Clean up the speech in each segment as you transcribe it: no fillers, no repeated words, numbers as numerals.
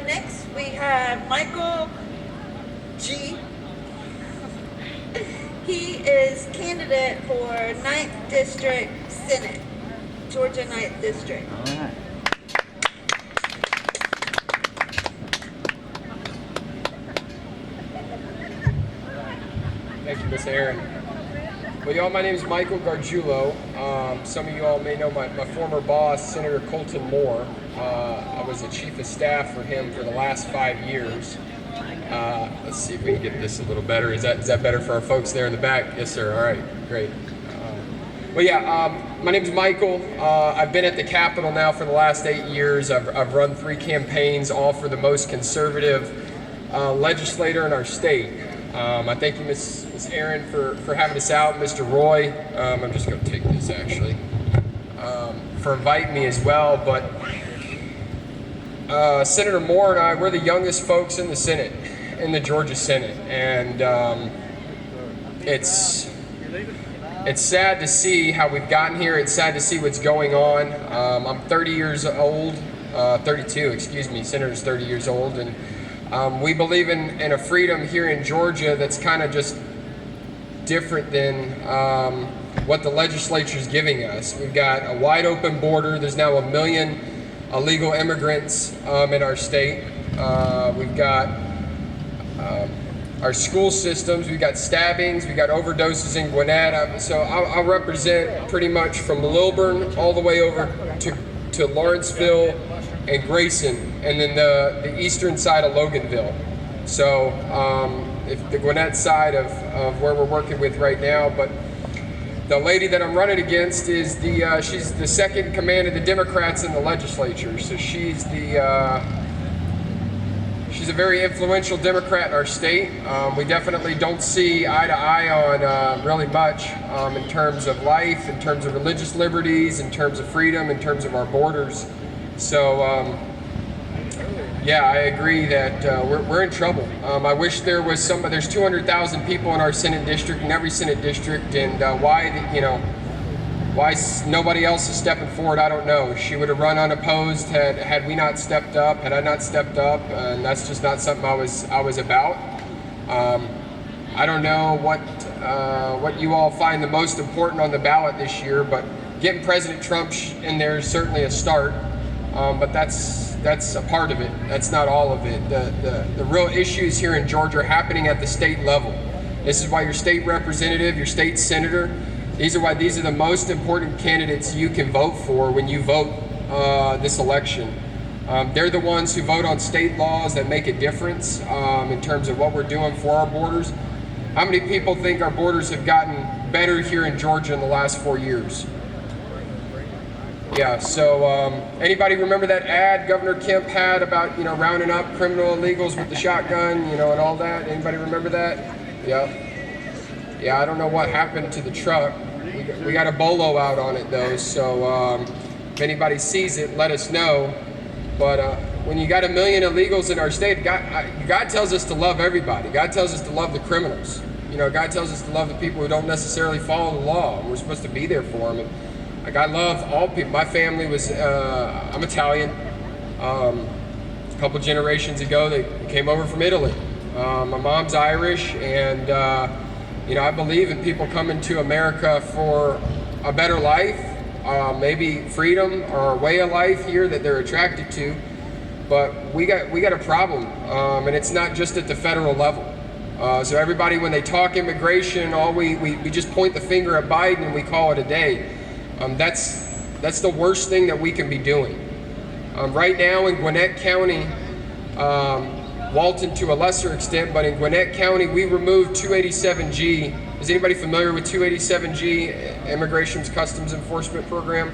Next, we have Michael G. He is candidate for 9th District Senate, Georgia 9th District. All right. Thank you, Miss Aaron. Well, y'all, my name is Michael Gargiulo. Some of you all may know my former boss, Senator Colton Moore. I was the chief of staff for him for the last 5 years. Let's see if we can get this a little better. Is that better for our folks there in the back? Yes, sir. All right, great. My name is Michael. I've been at the Capitol now for the last 8 years. I've run 3 campaigns, all for the most conservative legislator in our state. I thank you, Miss Aaron, for having us out. Mr. Roy, I'm just going to take this actually, for inviting me as well. But Senator Moore and I, we're the youngest folks in the Senate, in the Georgia Senate, and it's sad to see how we've gotten here. It's sad to see what's going on. I'm 30 years old, 32, excuse me. Senator's 30 years old, and we believe in a freedom here in Georgia that's kind of just different than what the legislature is giving us. We've got a wide open border. There's now 1 million illegal immigrants in our state. We've got our school systems. We've got stabbings. We've got overdoses in Gwinnett. So I'll represent pretty much from Lilburn all the way over to Lawrenceville and Grayson, and then the eastern side of Loganville. So if the Gwinnett side of where we're working with right now, but the lady that I'm running against is she's the second in command of the Democrats in the legislature. So she's a very influential Democrat in our state. We definitely don't see eye to eye on really much in terms of life, in terms of religious liberties, in terms of freedom, in terms of our borders. So, yeah, I agree that we're in trouble. I wish there was there's 200,000 people in our Senate district, in every Senate district, and why nobody else is stepping forward, I don't know. She would have run unopposed had we not stepped up, had I not stepped up, and that's just not something I was about. I don't know what you all find the most important on the ballot this year, but getting President Trump in there is certainly a start. But that's a part of it. That's not all of it. The real issues here in Georgia are happening at the state level. This is why your state representative, your state senator, these are the most important candidates you can vote for when you vote this election. They're the ones who vote on state laws that make a difference in terms of what we're doing for our borders. How many people think our borders have gotten better here in Georgia in the last 4 years? Yeah, so anybody remember that ad Governor Kemp had about, rounding up criminal illegals with the shotgun, and all that? Anybody remember that? Yeah, I don't know what happened to the truck. We got a bolo out on it though, so if anybody sees it, let us know. But when you got 1 million illegals in our state, God tells us to love everybody. God tells us to love the criminals. God tells us to love the people who don't necessarily follow the law. We're supposed to be there for them. And I love all people. My family was, I'm Italian. A couple generations ago, they came over from Italy. My mom's Irish, and I believe in people coming to America for a better life, maybe freedom or a way of life here that they're attracted to. But we got a problem, and it's not just at the federal level. So everybody, when they talk immigration, we just point the finger at Biden and we call it a day. That's the worst thing that we can be doing. Right now in Gwinnett County, Walton to a lesser extent, but in Gwinnett County, we removed 287G. Is anybody familiar with 287G, Immigration's Customs Enforcement Program?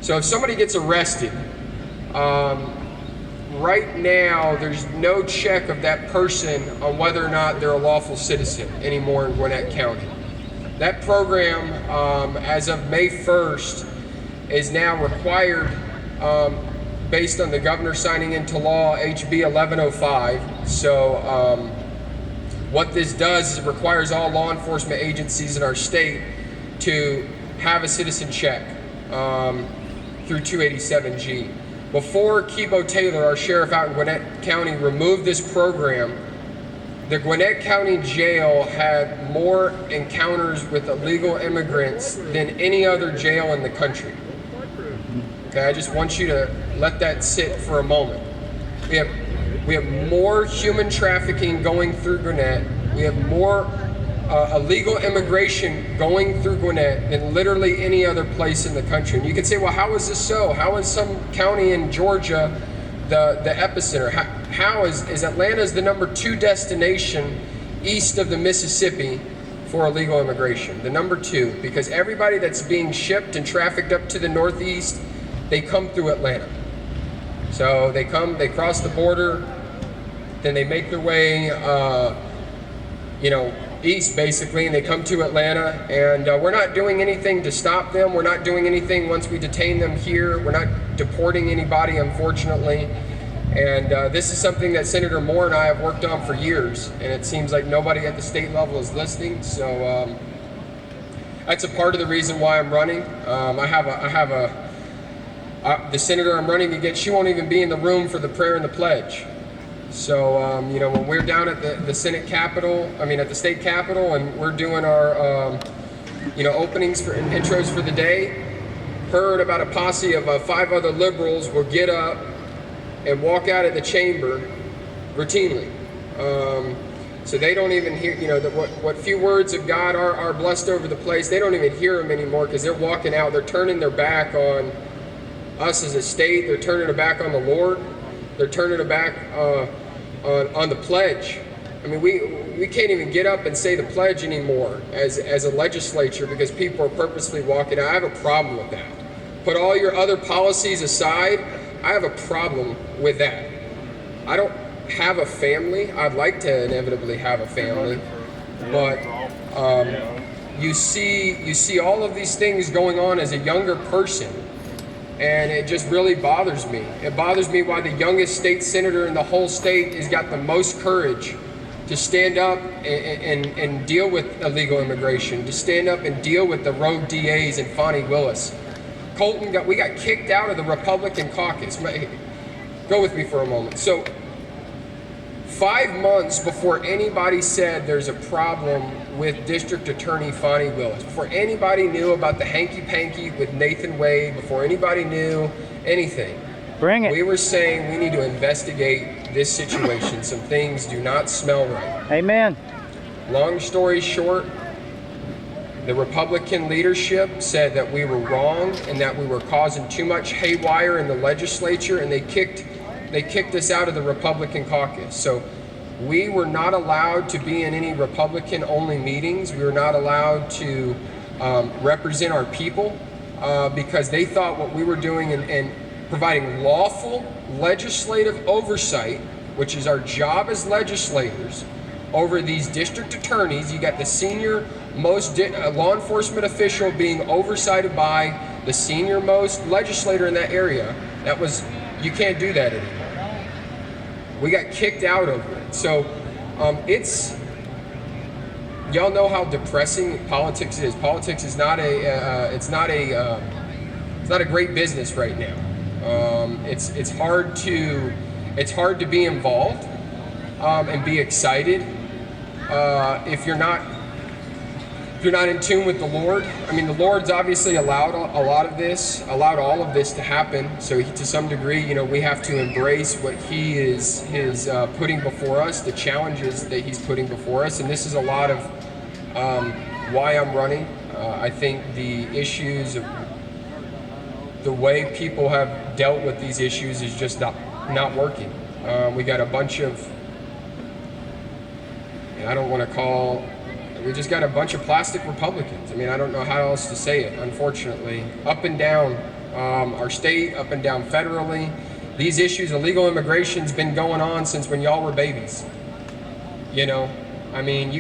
So if somebody gets arrested, right now there's no check of that person on whether or not they're a lawful citizen anymore in Gwinnett County. That program, as of May 1st, is now required based on the governor signing into law HB 1105. So what this does is it requires all law enforcement agencies in our state to have a citizen check through 287G. Before Kibo Taylor, our sheriff out in Gwinnett County, removed this program, the Gwinnett County Jail had more encounters with illegal immigrants than any other jail in the country. Okay, I just want you to let that sit for a moment. We have more human trafficking going through Gwinnett. We have more illegal immigration going through Gwinnett than literally any other place in the country. And you can say, well, how is this so? How is some county in Georgia the epicenter? How is Atlanta's the number 2 destination east of the Mississippi for illegal immigration? The number 2, because everybody that's being shipped and trafficked up to the Northeast, they come through Atlanta. So they cross the border, then they make their way, east basically, and they come to Atlanta, and we're not doing anything to stop them. We're not doing anything once we detain them here. We're not deporting anybody, unfortunately. And this is something that Senator Moore and I have worked on for years, and it seems like nobody at the state level is listening. So that's a part of the reason why I'm running. The senator I'm running against, she won't even be in the room for the prayer and the pledge. So, when we're down at the Senate Capitol, at the state Capitol, and we're doing our, openings and intros for the day, her and about a posse of 5 other liberals will get up and walk out of the chamber routinely. So they don't even hear, what few words of God are blessed over the place, they don't even hear them anymore because they're walking out, they're turning their back on us as a state, they're turning their back on the Lord, they're turning their back on the pledge. We can't even get up and say the pledge anymore as a legislature because people are purposely walking out. I have a problem with that. Put all your other policies aside, I have a problem with that. I don't have a family. I'd like to inevitably have a family, but you see all of these things going on as a younger person, and it just really bothers me. It bothers me why the youngest state senator in the whole state has got the most courage to stand up and deal with illegal immigration, to stand up and deal with the rogue DAs and Fonnie Willis. We got kicked out of the Republican caucus. Go with me for a moment. So 5 months before anybody said there's a problem with District Attorney Fonnie Willis, before anybody knew about the hanky-panky with Nathan Wade, before anybody knew anything, bring it. We were saying we need to investigate this situation. Some things do not smell right. Amen. Long story short, the Republican leadership said that we were wrong and that we were causing too much haywire in the legislature, and they kicked us out of the Republican caucus. So we were not allowed to be in any Republican-only meetings. We were not allowed to represent our people because they thought what we were doing and providing lawful legislative oversight, which is our job as legislators, over these district attorneys. You got the senior most law enforcement official being oversighted by the senior most legislator in that area. You can't do that anymore. We got kicked out over it. So y'all know how depressing politics is. Politics is not it's not a great business right now. It's hard to be involved and be excited if you're not in tune with the Lord. The Lord's obviously allowed all of this to happen. So to some degree, we have to embrace what He is putting before us, the challenges that He's putting before us. And this is a lot of why I'm running. I think the issues of the way people have dealt with these issues is just not working. We got a bunch of, we just got a bunch of plastic Republicans. I don't know how else to say it, unfortunately. Up and down our state, up and down federally. These issues, illegal immigration's been going on since when y'all were babies. You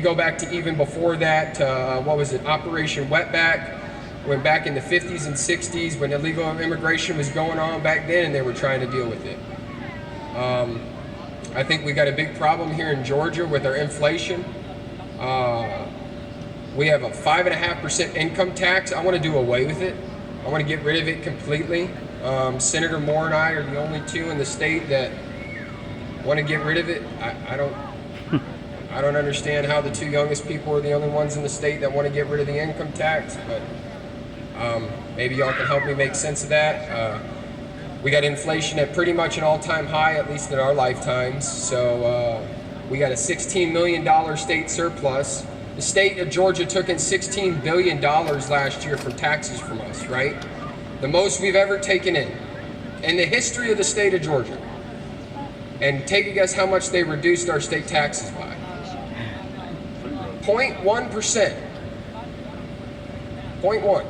go back to even before that, Operation Wetback, when back in the 50s and 60s when illegal immigration was going on back then and they were trying to deal with it. I think we got a big problem here in Georgia with our inflation. We have a 5.5% income tax. I want to do away with it. I want to get rid of it completely. Senator Moore and I are the only two in the state that want to get rid of it. I don't understand how the two youngest people are the only ones in the state that want to get rid of the income tax, but maybe y'all can help me make sense of that. We got inflation at pretty much an all-time high, at least in our lifetimes. So we got a $16 million state surplus. The state of Georgia took in $16 billion last year from taxes from us, right? The most we've ever taken in the history of the state of Georgia. And take a guess how much they reduced our state taxes by. 0.1%. 0.1.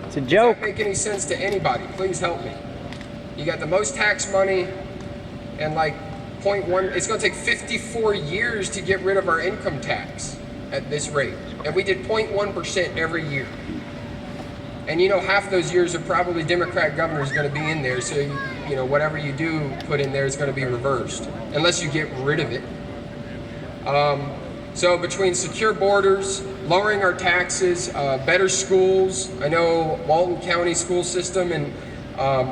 It's a joke. Does that make any sense to anybody? Please help me. You got the most tax money and like 0.1. It's going to take 54 years to get rid of our income tax at this rate. And we did 0.1% every year. And you know, half those years are probably Democrat governors going to be in there. So, you know, whatever you do put in there is going to be reversed unless you get rid of it. So between secure borders, lowering our taxes, better schools. I know Walton County school system, and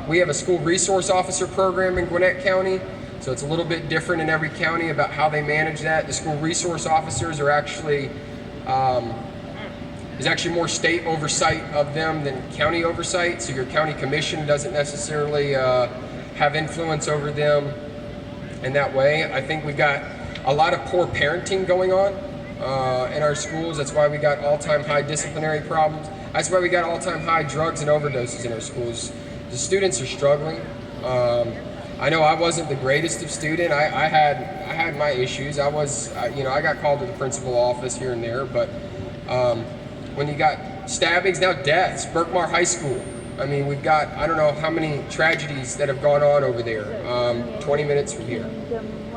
we have a school resource officer program in Gwinnett County. So it's a little bit different in every county about how they manage that. The school resource officers are actually, there's actually more state oversight of them than county oversight. So your county commission doesn't necessarily have influence over them in that way. I think we've got a lot of poor parenting going on in our schools. That's why we got all-time high disciplinary problems. That's why we got all-time high drugs and overdoses in our schools. The students are struggling. I know I wasn't the greatest of student. I had my issues. I got called to the principal office here and there, but when you got stabbings, now deaths, Berkmar High School. I mean, we've got, I don't know how many tragedies that have gone on over there, 20 minutes from here.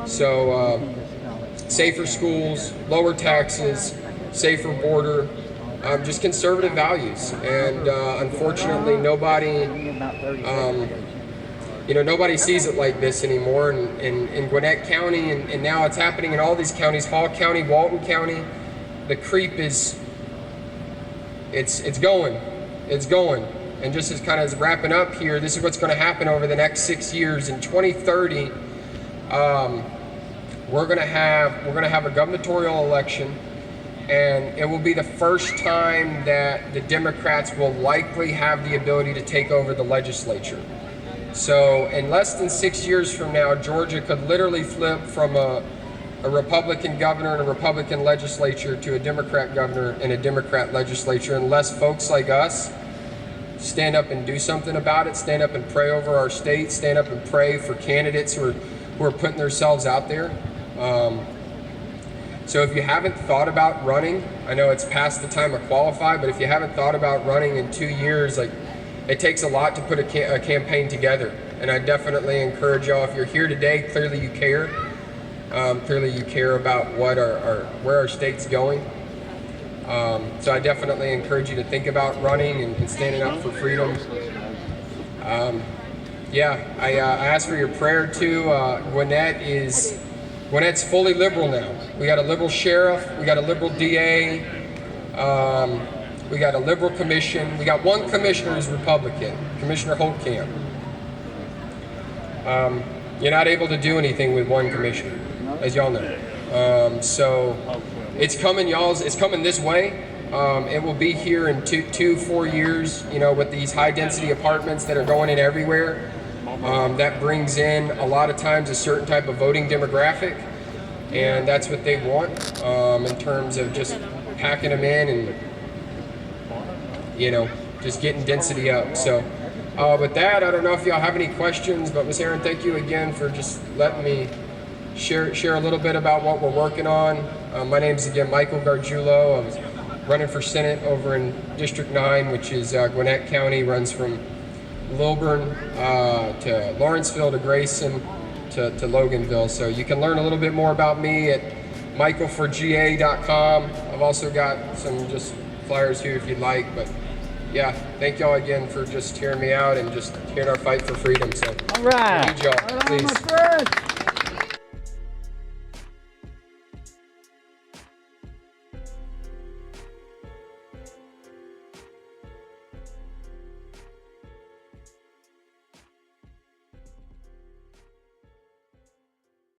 So, safer schools, lower taxes, safer border, just conservative values. And unfortunately, nobody sees it like this anymore. In Gwinnett County, and now it's happening in all these counties, Hall County, Walton County. The creep is, it's going. And just as kind of wrapping up here, this is what's going to happen over the next 6 years. In 2030, we're going to have a gubernatorial election, and it will be the first time that the Democrats will likely have the ability to take over the legislature. So in less than 6 years from now, Georgia could literally flip from a Republican governor and a Republican legislature to a Democrat governor and a Democrat legislature, unless folks like us stand up and do something about it, stand up and pray over our state, stand up and pray for candidates who are putting themselves out there. So if you haven't thought about running, I know it's past the time of qualify, but if you haven't thought about running in 2 years, like, it takes a lot to put a campaign together. And I definitely encourage y'all, if you're here today, clearly you care. Clearly you care about where our state's going. So I definitely encourage you to think about running and standing up for freedom. I ask for your prayer too. Gwinnett's fully liberal now. We got a liberal sheriff, we got a liberal DA, we got a liberal commission. We got one commissioner who's Republican, Commissioner Holtkamp. You're not able to do anything with one commissioner, as y'all know. So it's coming, y'all. It's coming this way. It will be here in 4 years, with these high-density apartments that are going in everywhere. That brings in, a lot of times, a certain type of voting demographic, and that's what they want in terms of just packing them in and, just getting density up. So with that, I don't know if y'all have any questions, but Ms. Aaron, thank you again for just letting me share a little bit about what we're working on. My name is, again, Michael Gargiulo. I was running for Senate over in District 9, which is Gwinnett County, runs from Lilburn to Lawrenceville to Grayson to Loganville. So you can learn a little bit more about me at michaelforga.com. I've also got some just flyers here if you'd like. But yeah, thank y'all again for just hearing me out and just hearing our fight for freedom. So all right. I need y'all, please.